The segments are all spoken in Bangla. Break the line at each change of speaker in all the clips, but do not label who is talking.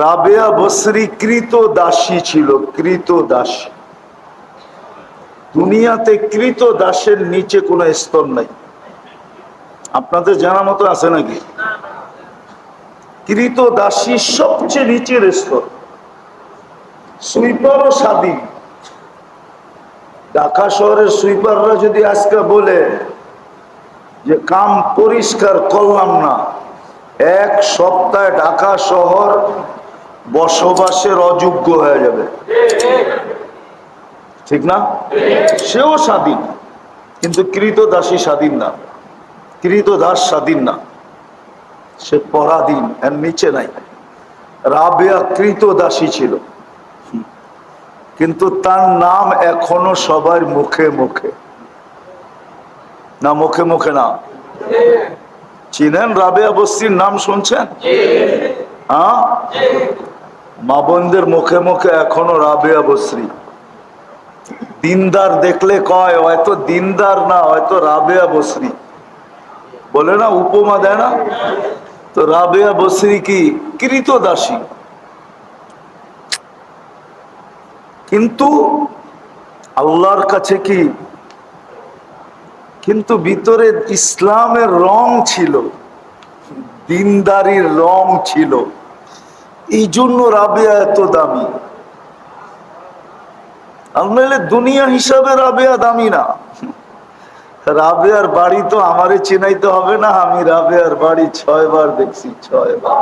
রাবেয়া বসরি কৃত দাসী ছিল, কৃত দাসী। দুনিয়াতে কৃত দাসের নিচে কোনো স্তর নাই। আপনাদের জানা মতো আছে নাকি? কৃত দাসী সবচেয়ে নিচের স্তর। সুইপারও স্বাধীন। ঢাকা শহরের সুইপাররা যদি আজকে বলে যে কাম পরিষ্কার করলাম না, এক সপ্তাহে ঢাকা শহর বসবাসের অযোগ্য হয়ে যাবে, ঠিক না? সেও স্বাধীন, কিন্তু কৃত দাসী স্বাধীন না, কৃত দাস স্বাধীন না, সে পরাধীন, এর নিচে নাই। রাবেয়া কৃত দাসী ছিল, কিন্তু তার নাম এখনো সবার মুখে মুখে না, মুখে মুখে না। চিনেন রাবেয়া বস্তির নাম শুনছেন? হ্যাঁ, মা বোনদের মুখে মুখে এখনো রাবেয়া বস্রি। দিনদার দেখলে কয় হয়তো দিনদার না, হয়তো রাবেয়া বস্রি বলে না, উপমা দেয় না? তো রাবেয়া বস্রি কি কৃত দাসী, কিন্তু আল্লাহর কাছে কি, কিন্তু ভিতরে ইসলামের রং ছিল, দিনদারির রং ছিল, এই জন্য রাবেয়া এত দামি। আপনার দুনিয়া হিসাবে রাবেয়া দামি না। রাবেয়ার বাড়ি তো আমারে চিনাইতে হবে না, আমি রাবেয়ার বাড়ি 6 বার দেখছি, 6 বার।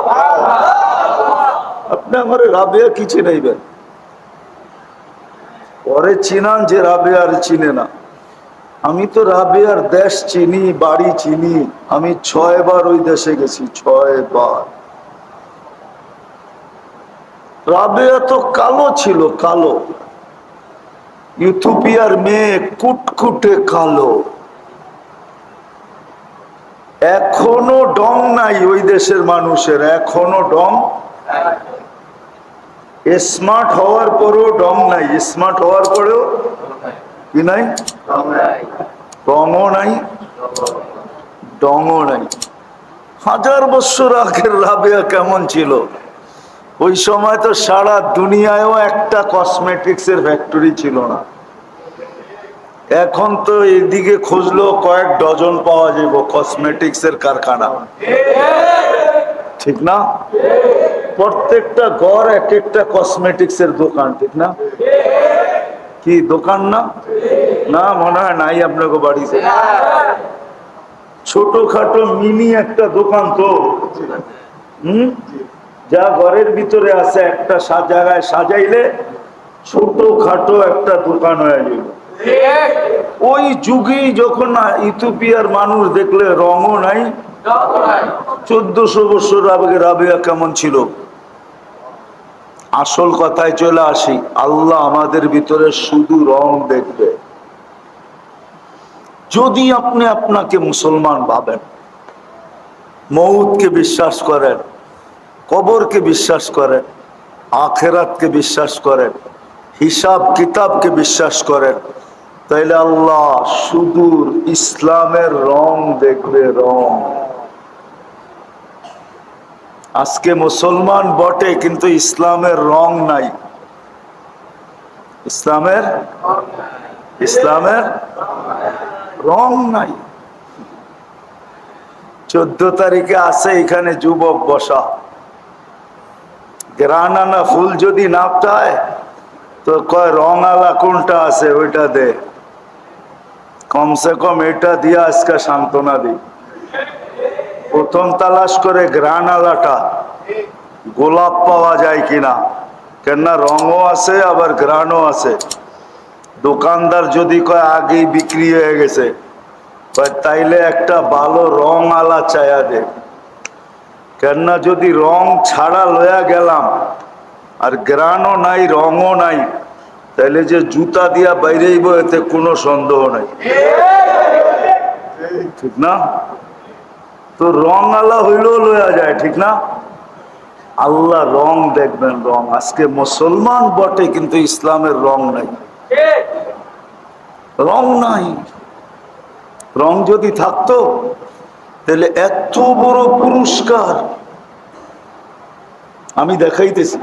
আপনি আমারে রাবেয়া কি চিনাইবেন? পরে চিনান যে রাবেয়ার চিনে না। আমি তো রাবেয়ার দেশ চিনি, বাড়ি চিনি, আমি 6 বার ওই দেশে গেছি, 6 বার। রাবেয়া তো কালো ছিল, কালো, ইথিওপিয়ার মেয়ে, কুটকুটে কালো। এখনো ডং নাই ওই দেশের মানুষের, এখনো ডং। স্মার্ট হওয়ার পরেও ডং নাই, স্মার্ট হওয়ার পরেও কি নাই, ডংও নাই, ডংও নাই। 1000 বছর আগের রাবেয়া কেমন ছিল? ওই সময় তো সারা দুনিয়ায়ও একটা কসমেটিক্স এর ফ্যাক্টরি ছিল না। এখন তো এদিকে খুঁজলেও কয়েক ডজন পাওয়া যাবে কসমেটিক্স এর কারখানা, ঠিক না? প্রত্যেকটা ঘর এক একটা কসমেটিক্স এর দোকান, ঠিক না? কি দোকান না? না, মনে হয় নাই আপনাকে বাড়িতে। ছোটখাটো মিনি একটা দোকান তো, যা ঘরের ভিতরে আছে একটা জায়গায় সাজাইলে ছোটখাটো একটা দোকান হয়ে যাবে। ওই যুগেই যখন ইথিওপিয়ার মানুষ দেখলে রঙও নাই, 1400 বছর আগে রাবেয়া কেমন ছিল? আসল কথায় চলে আসি, আল্লাহ আমাদের ভিতরে শুধু রং দেখবে। যদি আপনি আপনাকে মুসলমান ভাবেন, মউতকে বিশ্বাস করেন, কবরকে বিশ্বাস করেন, আখেরাতকে বিশ্বাস করেন, হিসাব কিতাবকে বিশ্বাস করেন, তাইলে আল্লাহ সুদূর ইসলামের রং দেখবে, রং। আজকে মুসলমান বটে, কিন্তু ইসলামের রং নাই। ইসলামের রং নাই। 14 তারিখে আছে এখানে যুবক বসা, গ্রানানা ফুল যদি নাপটায় তো কয় রং আলা কোনটা আছে ওইটা দে, কমসে কম এটা দিয়ে আজকে সান্ত্বনা দিই। প্রথম তালাশ করে গ্রান আলাটা, গোলাপ পাওয়া যায় কিনা, কেননা রঙও আছে আবার গ্রানও আছে। দোকানদার যদি কয় আগেই বিক্রি হয়ে গেছে, তাইলে একটা ভালো রং আলা চায়া দে, কেননা যদি রং ছাড়া লয়া গেলাম আর গ্রানও নাই, রঙও নাই, তাইলে যে জুতা দিয়া বাইরেইব এতে কোনো সন্দেহ নাই, ঠিক না? তো রং আলা হইলেও লয়া যায়, ঠিক না? আল্লাহ রং দেখবেন, রং। আজকে মুসলমান বটে, কিন্তু ইসলামের রং নাই, রং নাই। রং যদি থাকতো তাহলে এত বড় পুরস্কার, আমি দেখাইতেছি